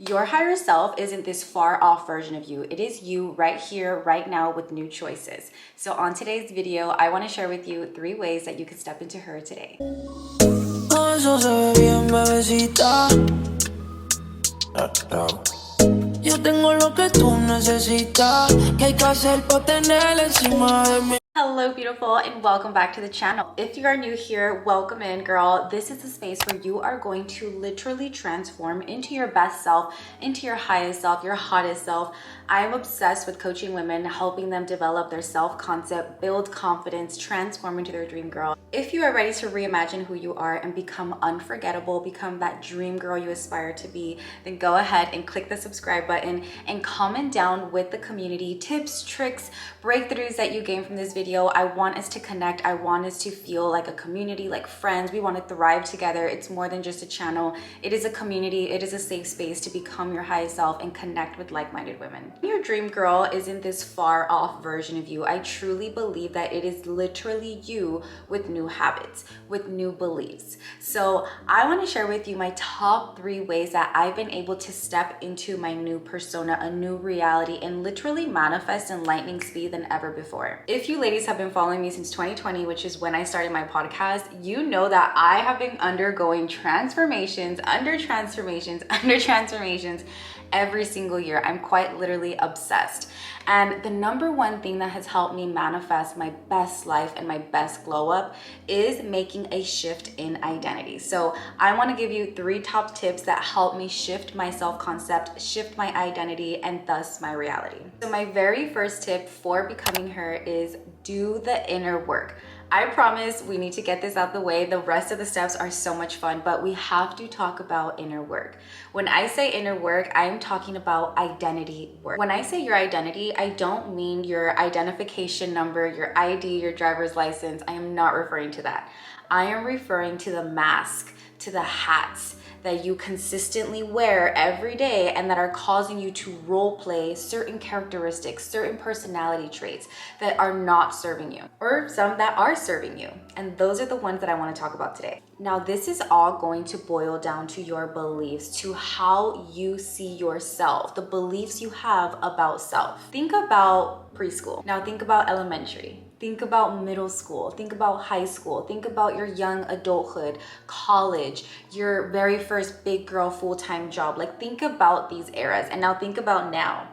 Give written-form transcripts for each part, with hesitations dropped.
Your higher self isn't this far off version of you. It is you right here, right now with new choices. So on today's video, I want to share with you 3 ways that you can step into her today. Eso se ve bien, bebecita. Yo tengo lo que tú necesitas. ¿Qué hay que hacer para tener encima de mí? Hello beautiful and welcome back to the channel. If you are new here, welcome in girl. This is a space where you are going to literally transform into your best self, into your highest self, your hottest self. I am obsessed with coaching women, helping them develop their self-concept, build confidence, transform into their dream girl. If you are ready to reimagine who you are and become unforgettable, become that dream girl you aspire to be, then go ahead and click the subscribe button and comment down with the community tips, tricks, breakthroughs that you gain from this video. I want us to connect. I want us to feel like a community, like friends. We want to thrive together. It's more than just a channel. It is a community. It is a safe space to become your highest self and connect with like-minded women. Your dream girl isn't this far off version of you. I truly believe that it is literally you with new habits, with new beliefs. So I want to share with you my top 3 ways that I've been able to step into my new persona, a new reality, and literally manifest in lightning speed than ever before. If you ladies have been following me since 2020, which is when I started my podcast, you know that I have been undergoing transformations, under transformations, under transformations every single year. I'm quite literally obsessed. And the number one thing that has helped me manifest my best life and my best glow up is making a shift in identity. So I want to give you 3 top tips that help me shift my self-concept, shift my identity, and thus my reality. So my very first tip for becoming her is do the inner work. I promise we need to get this out the way. The rest of the steps are so much fun, but we have to talk about inner work. When I say inner work, I'm talking about identity work. When I say your identity, I don't mean your identification number, your ID, your driver's license. I am not referring to that. I am referring to the mask, to the hats that you consistently wear every day and that are causing you to role play certain characteristics, certain personality traits that are not serving you, or some that are serving you. And those are the ones that I want to talk about today. Now, this is all going to boil down to your beliefs, to how you see yourself, the beliefs you have about self. Think about preschool. Now think about elementary. Think about middle school, think about high school, think about your young adulthood, college, your very first big girl full-time job. Like think about these eras and now think about now.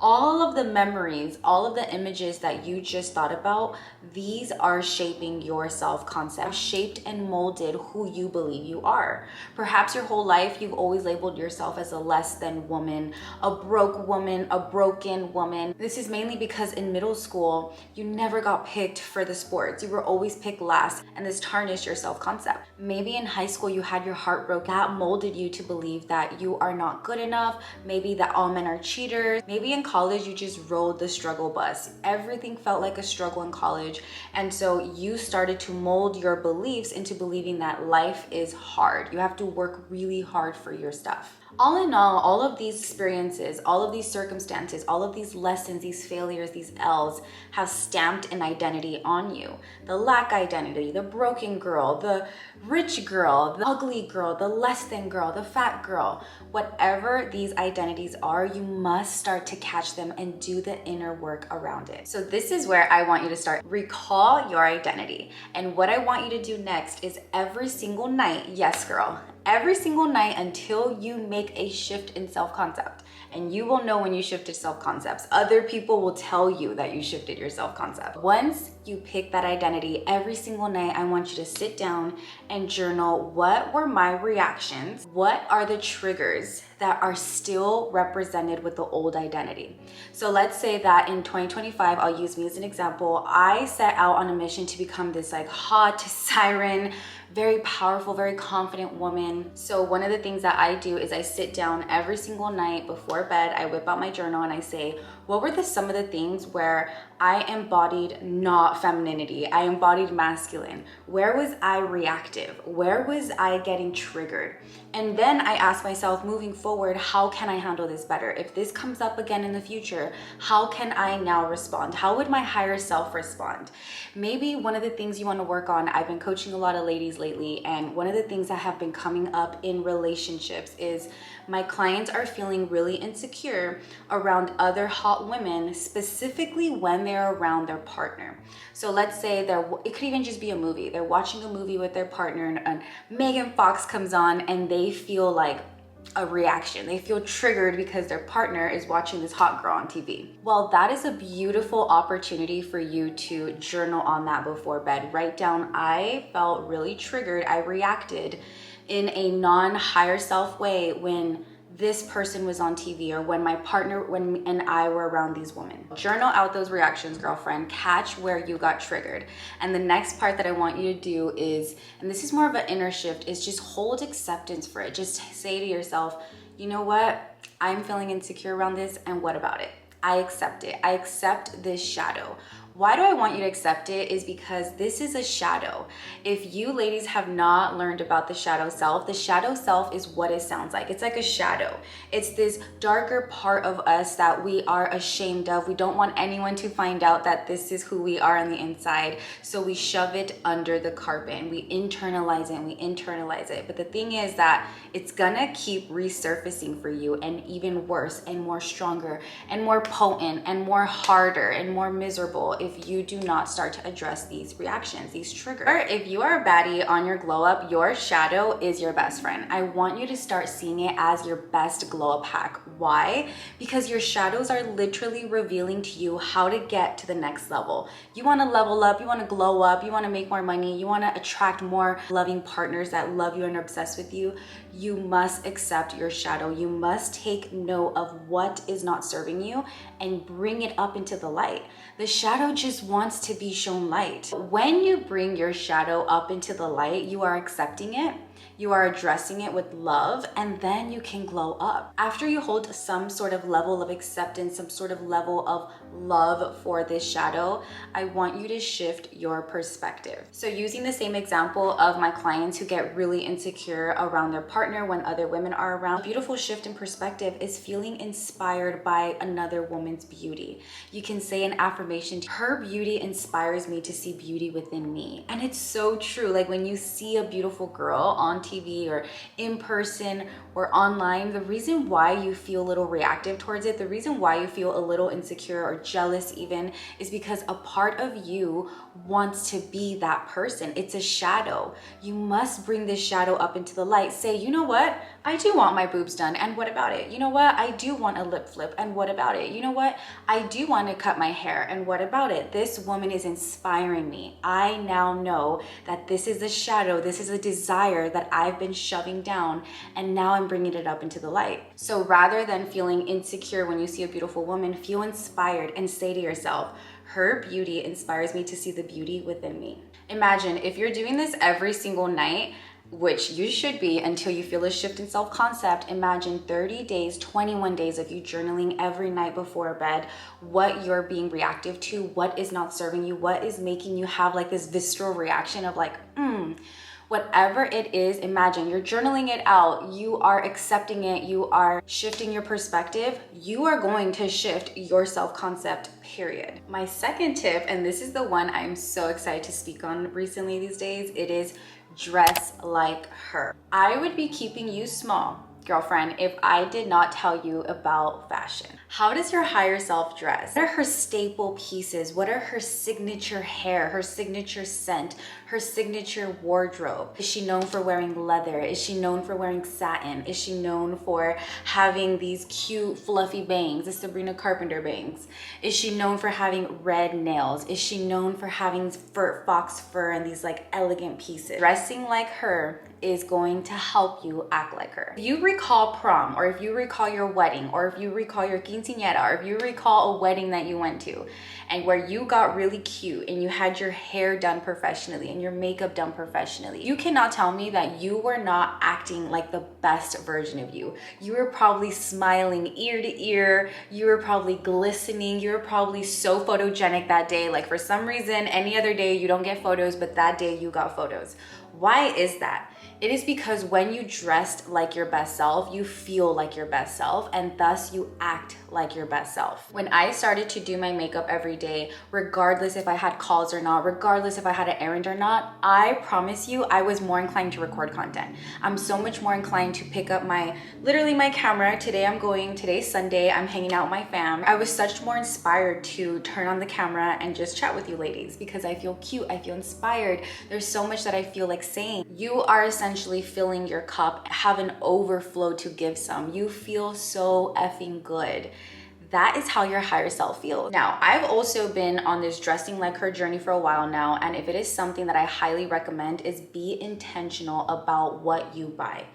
All of the memories, all of the images that you just thought about, these are shaping your self-concept, shaped and molded who you believe you are. Perhaps your whole life, you've always labeled yourself as a less than woman, a broke woman, a broken woman. This is mainly because in middle school, you never got picked for the sports. You were always picked last, and this tarnished your self-concept. Maybe in high school, you had your heart broken. That molded you to believe that you are not good enough, maybe that all men are cheaters. Maybe in college, you just rode the struggle bus. Everything felt like a struggle in college. And so you started to mold your beliefs into believing that life is hard. You have to work really hard for your stuff. All in all of these experiences, all of these circumstances, all of these lessons, these failures, these L's have stamped an identity on you. The lack identity, the broken girl, the rich girl, the ugly girl, the less than girl, the fat girl. Whatever these identities are, you must start to catch them and do the inner work around it. So this is where I want you to start. Recall your identity. And what I want you to do next is every single night, yes girl, every single night until you make a shift in self-concept. And you will know when you shifted self-concepts. Other people will tell you that you shifted your self-concept. Once you pick that identity, every single night, I want you to sit down and journal, what were my reactions? What are the triggers that are still represented with the old identity? So let's say that in 2025, I'll use me as an example, I set out on a mission to become this like hot siren, very powerful, very confident woman. So one of the things that I do is I sit down every single night before bed, I whip out my journal and I say, what were some of the things where I embodied not femininity, I embodied masculine? Where was I reactive? Where was I getting triggered? And then I ask myself, moving forward, how can I handle this better? If this comes up again in the future, how can I now respond? How would my higher self respond? Maybe one of the things you want to work on, I've been coaching a lot of ladies lately, and one of the things that have been coming up in relationships is my clients are feeling really insecure around other hot women, specifically when they're around their partner. So let's say it could even just be a movie. They're watching a movie with their partner and Megan Fox comes on and they feel like a reaction. They feel triggered because their partner is watching this hot girl on TV. Well, that is a beautiful opportunity for you to journal on that before bed. Write down, I felt really triggered. I reacted in a non-higher self way when this person was on TV, or when my partner and I were around these women. Journal out those reactions, girlfriend. Catch where you got triggered. And the next part that I want you to do is, and this is more of an inner shift, is just hold acceptance for it. Just say to yourself, you know what? I'm feeling insecure around this, and what about it? I accept it. I accept this shadow. Why do I want you to accept it? Is because this is a shadow. If you ladies have not learned about the shadow self is what it sounds like. It's like a shadow. It's this darker part of us that we are ashamed of. We don't want anyone to find out that this is who we are on the inside. So we shove it under the carpet and we internalize it. But the thing is that it's gonna keep resurfacing for you, and even worse and more stronger and more potent and more harder and more miserable if you do not start to address these reactions, these triggers. Or if you are a baddie on your glow up, your shadow is your best friend. I want you to start seeing it as your best glow up hack. Why? Because your shadows are literally revealing to you how to get to the next level. You want to level up, you want to glow up, you want to make more money, you want to attract more loving partners that love you and are obsessed with you. You must accept your shadow. You must take note of what is not serving you and bring it up into the light. The shadow just wants to be shown light. When you bring your shadow up into the light, you are accepting it, you are addressing it with love, and then you can glow up. After you hold some sort of level of acceptance, some sort of level of love for this shadow, I want you to shift your perspective. So using the same example of my clients who get really insecure around their partner when other women are around, a beautiful shift in perspective is feeling inspired by another woman's beauty. You can say an affirmation, her beauty inspires me to see beauty within me. And it's so true. Like when you see a beautiful girl on TV or in person or online, the reason why you feel a little reactive towards it, the reason why you feel a little insecure or jealous even, is because a part of you wants to be that person. It's a shadow. You must bring this shadow up into the light. Say, you know what? I do want my boobs done, and what about it? You know what? I do want a lip flip, and what about it? You know what? I do want to cut my hair, and what about it? This woman is inspiring me. I now know that this is a shadow, this is a desire that I've been shoving down, and now I'm bringing it up into the light. So rather than feeling insecure when you see a beautiful woman, feel inspired and say to yourself, her beauty inspires me to see the beauty within me. Imagine if you're doing this every single night, which you should be until you feel a shift in self-concept. Imagine 30 days, 21 days of you journaling every night before bed, what you're being reactive to, what is not serving you, what is making you have like this visceral reaction of like, whatever it is. Imagine you're journaling it out, you are accepting it, you are shifting your perspective, you are going to shift your self-concept, period. My second tip, and this is the one I'm so excited to speak on recently these days, it is dress like her. I would be keeping you small, girlfriend, if I did not tell you about fashion. How does your higher self dress? What are her staple pieces? What are her signature hair, her signature scent, her signature wardrobe? Is she known for wearing leather? Is she known for wearing satin? Is she known for having these cute fluffy bangs, the Sabrina Carpenter bangs? Is she known for having red nails? Is she known for having fox fur and these like elegant pieces? Dressing like her is going to help you act like her. If you recall prom, or if you recall your wedding, or if you recall your quinceañera, or if you recall a wedding that you went to and where you got really cute and you had your hair done professionally and your makeup done professionally, you cannot tell me that you were not acting like the best version of you. You were probably smiling ear to ear, you were probably glistening, you were probably so photogenic that day. Like for some reason, any other day you don't get photos, but that day you got photos. Why is that? It is because when you dressed like your best self, you feel like your best self, and thus you act like your best self. When I started to do my makeup every day, regardless if I had calls or not, regardless if I had an errand or not, I promise you, I was more inclined to record content. I'm so much more inclined to pick up literally my camera. Today's Sunday, I'm hanging out with my fam. I was such more inspired to turn on the camera and just chat with you ladies because I feel cute, I feel inspired. There's so much that I feel like saying. You are essentially filling your cup, have an overflow to give some. You feel so effing good. That is how your higher self feels. Now, I've also been on this dressing like her journey for a while now, and if it is something that I highly recommend is be intentional about what you buy.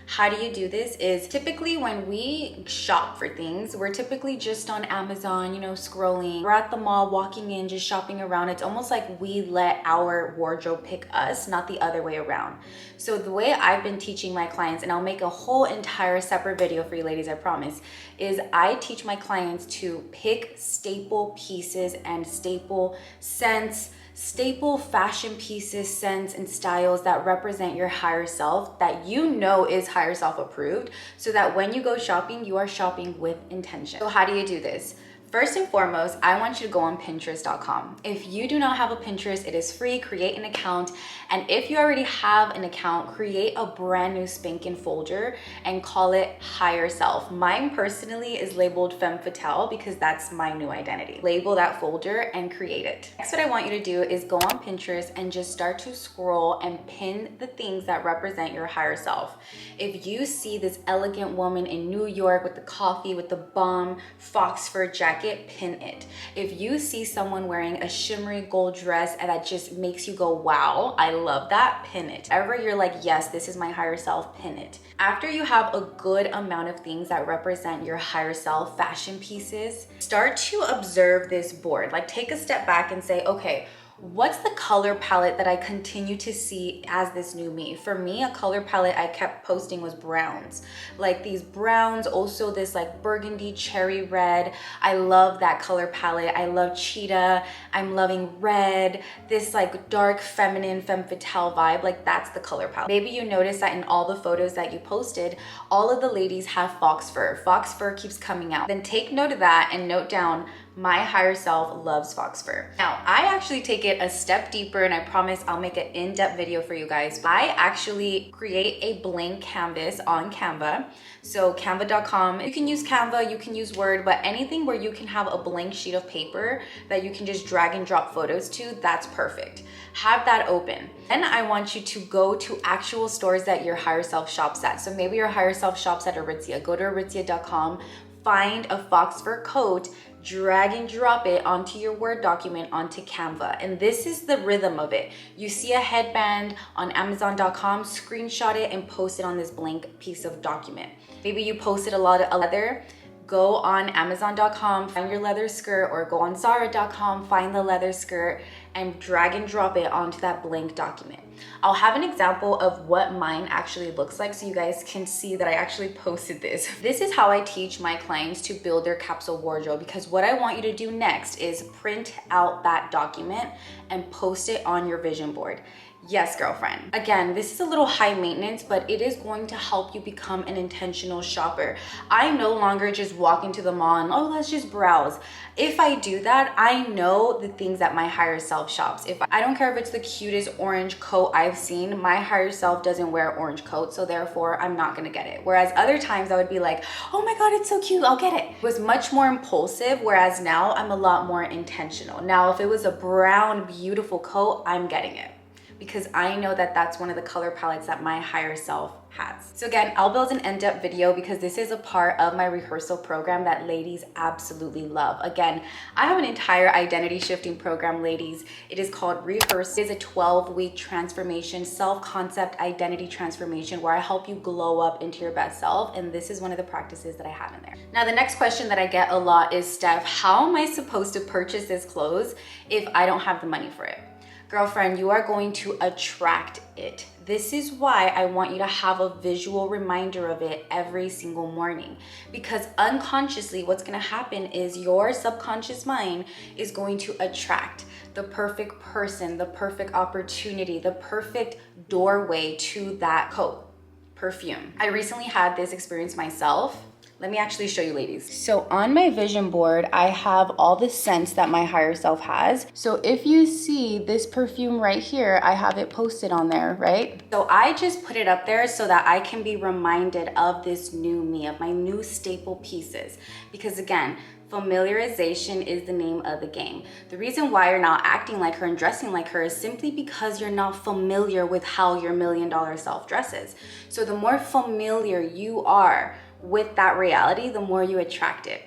How do you do this is typically when we shop for things, we're typically just on Amazon, scrolling. We're at the mall, walking in, just shopping around. It's almost like we let our wardrobe pick us, not the other way around. So the way I've been teaching my clients, and I'll make a whole entire separate video for you ladies, I promise, is I teach my clients to pick staple pieces and staple scents, staple fashion pieces, scents, and styles that represent your higher self that you know is higher self approved, so that when you go shopping, you are shopping with intention. So how do you do this? First and foremost, I want you to go on Pinterest.com. If you do not have a Pinterest, it is free. Create an account. And if you already have an account, create a brand new spanking folder and call it Higher Self. Mine personally is labeled Femme Fatale because that's my new identity. Label that folder and create it. Next, what I want you to do is go on Pinterest and just start to scroll and pin the things that represent your higher self. If you see this elegant woman in New York with the coffee, with the bomb fox fur jacket, pin it. If you see someone wearing a shimmery gold dress and that just makes you go, wow, I love that, pin it. Ever you're like, yes, this is my higher self, pin it. After you have a good amount of things that represent your higher self, fashion pieces, start to observe this board. Like take a step back and say, okay, what's the color palette that I continue to see as this new me? For me, a color palette I kept posting was browns. Like these browns, also this like burgundy cherry red. I love that color palette. I love cheetah. I'm loving red. This like dark feminine femme fatale vibe. Like that's the color palette. Maybe you notice that in all the photos that you posted, all of the ladies have fox fur. Fox fur keeps coming out. Then take note of that and note down, my higher self loves fox fur. Now, I actually take it a step deeper, and I promise I'll make an in-depth video for you guys. I actually create a blank canvas on Canva. So canva.com, you can use Canva, you can use Word, but anything where you can have a blank sheet of paper that you can just drag and drop photos to, that's perfect. Have that open. Then I want you to go to actual stores that your higher self shops at. So maybe your higher self shops at Aritzia. Go to aritzia.com, find a fox fur coat, drag and drop it onto your Word document onto Canva. And this is the rhythm of it. You see a headband on Amazon.com, screenshot it and post it on this blank piece of document. Maybe you posted a lot of leather. Go on Amazon.com, find your leather skirt, or go on Zara.com, find the leather skirt and drag and drop it onto that blank document. I'll have an example of what mine actually looks like so you guys can see that I actually posted this. This is how I teach my clients to build their capsule wardrobe, because what I want you to do next is print out that document and post it on your vision board. Yes, girlfriend. Again, this is a little high maintenance, but it is going to help you become an intentional shopper. I no longer just walk into the mall and, oh, let's just browse. If I do that, I know the things that my higher self shops. I don't care if it's the cutest orange coat I've seen, my higher self doesn't wear orange coat, so therefore I'm not gonna get it. Whereas other times I would be like, oh my God, it's so cute, I'll get it. It was much more impulsive, whereas now I'm a lot more intentional. Now, if it was a brown, beautiful coat, I'm getting it, because I know that that's one of the color palettes that my higher self has. So again, I'll build an in-depth video because this is a part of my rehearsal program that ladies absolutely love. Again, I have an entire identity shifting program, ladies. It is called Rehearsal. It is a 12-week transformation, self-concept identity transformation where I help you glow up into your best self. And this is one of the practices that I have in there. Now, the next question that I get a lot is, Steph, how am I supposed to purchase this clothes if I don't have the money for it? Girlfriend, you are going to attract it. This is why I want you to have a visual reminder of it every single morning, because unconsciously what's going to happen is your subconscious mind is going to attract. the perfect person, the perfect opportunity, the perfect doorway to that coat, perfume. I recently had this experience myself. Let me actually show you, ladies. So on my vision board, I have all the scents that my higher self has. So if you see this perfume right here, I have it posted on there, right? So I just put it up there so that I can be reminded of this new me, of my new staple pieces. Because again, familiarization is the name of the game. The reason why you're not acting like her and dressing like her is simply because you're not familiar with how your $1 million self dresses. So the more familiar you are with that reality, the more you attract it.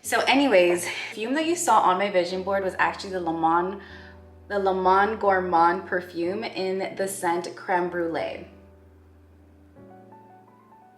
So anyways, the perfume that you saw on my vision board was actually the Le Monde Gourmand perfume in the scent Creme Brulee.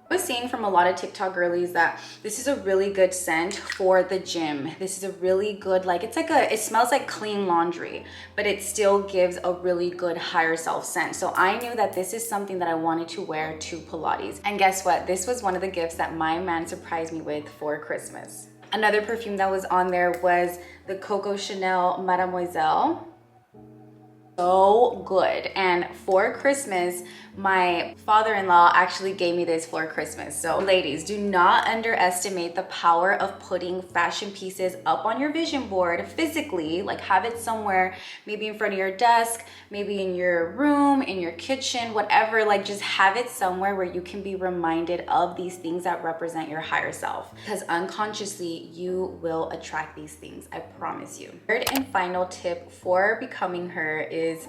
I was seeing from a lot of TikTok girlies that this is a really good scent for the gym. This is a really good, it smells like clean laundry, but it still gives a really good higher self scent. So I knew that this is something that I wanted to wear to Pilates. And guess what? This was one of the gifts that my man surprised me with for Christmas. Another perfume that was on there was the Coco Chanel Mademoiselle. So good. And for Christmas, my father-in-law actually gave me this for Christmas. So ladies, do not underestimate the power of putting fashion pieces up on your vision board physically, like have it somewhere, maybe in front of your desk, maybe in your room, in your kitchen, whatever, like just have it somewhere where you can be reminded of these things that represent your higher self, because unconsciously you will attract these things, I promise you. Third and final tip for becoming her is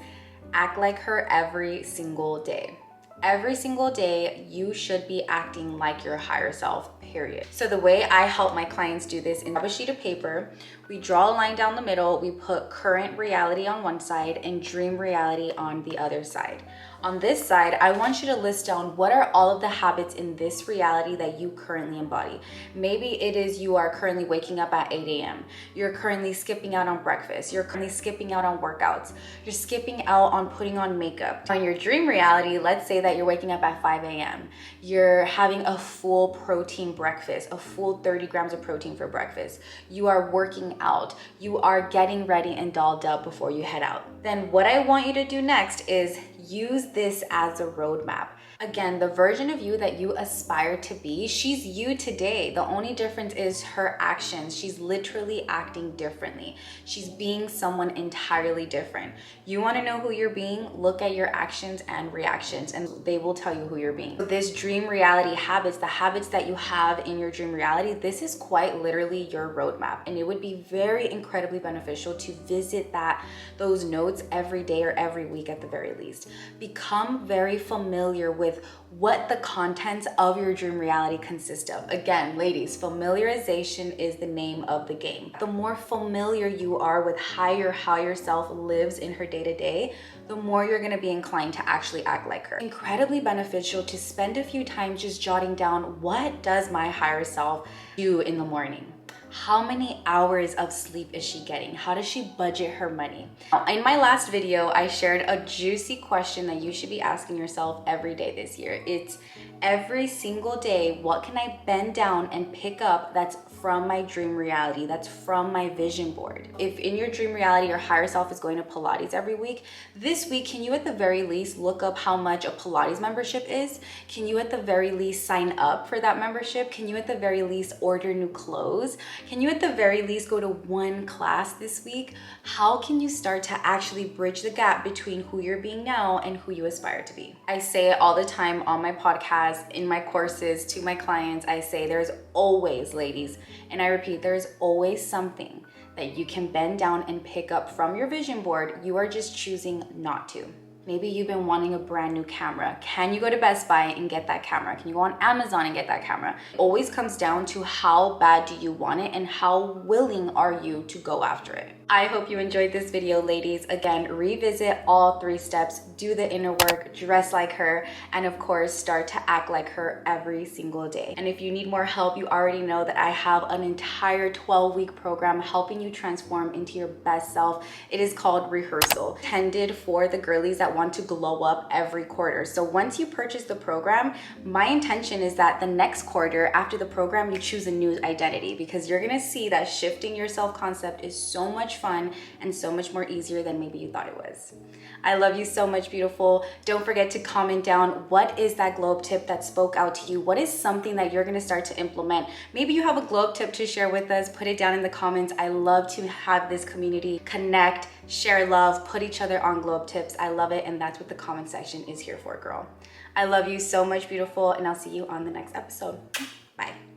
act like her every single day. Every single day, you should be acting like your higher self, period. So the way I help my clients do this is grab a sheet of paper, we draw a line down the middle, we put current reality on one side and dream reality on the other side. On this side, I want you to list down what are all of the habits in this reality that you currently embody. Maybe it is you are currently waking up at 8 a.m. You're currently skipping out on breakfast. You're currently skipping out on workouts. You're skipping out on putting on makeup. On your dream reality, let's say that you're waking up at 5 a.m. You're having a full protein breakfast, a full 30 grams of protein for breakfast. You are working out. You are getting ready and dolled up before you head out. Then what I want you to do next is use this as a roadmap. Again, the version of you that you aspire to be, she's you today. The only difference is her actions. She's literally acting differently. She's being someone entirely different. You want to know who you're being? Look at your actions and reactions, and they will tell you who you're being. This dream reality habits, the habits that you have in your dream reality, this is quite literally your roadmap. And it would be very incredibly beneficial to visit those notes every day or every week at the very least. Become very familiar with what the contents of your dream reality consist of. Again, ladies, familiarization is the name of the game. The more familiar you are with how your higher self lives in her day-to-day, the more you're going to be inclined to actually act like her. Incredibly beneficial to spend a few times just jotting down, what does my higher self do in the morning? How many hours of sleep is she getting? How does she budget her money? In my last video, I shared a juicy question that you should be asking yourself every day this year. It's every single day, what can I bend down and pick up that's from my dream reality, that's from my vision board? If in your dream reality, your higher self is going to Pilates every week, this week, can you at the very least look up how much a Pilates membership is? Can you at the very least sign up for that membership? Can you at the very least order new clothes? Can you at the very least go to one class this week? How can you start to actually bridge the gap between who you're being now and who you aspire to be? I say it all the time on my podcast, in my courses, to my clients. I say there's always, ladies, and I repeat, there's always something that you can bend down and pick up from your vision board. You are just choosing not to. Maybe you've been wanting a brand new camera. Can you go to Best Buy and get that camera? Can you go on Amazon and get that camera? It always comes down to how bad do you want it and how willing are you to go after it. I hope you enjoyed this video, ladies. Again, revisit all 3 steps, do the inner work, dress like her, and of course, start to act like her every single day. And if you need more help, you already know that I have an entire 12-week program helping you transform into your best self. It is called Rehearsal, intended for the girlies that want to glow up every quarter. So once you purchase the program, my intention is that the next quarter after the program, you choose a new identity, because you're gonna see that shifting your self-concept is so much fun and so much more easier than maybe you thought it was. I love you so much, beautiful. Don't forget to comment down, what is that glow up tip that spoke out to you? What is something that you're gonna start to implement? Maybe you have a glow up tip to share with us. Put it down in the comments. I love to have this community connect, share love, put each other on glow up tips. I love it, and that's what the comment section is here for, girl. I love you so much, beautiful, and I'll see you on the next episode. Bye.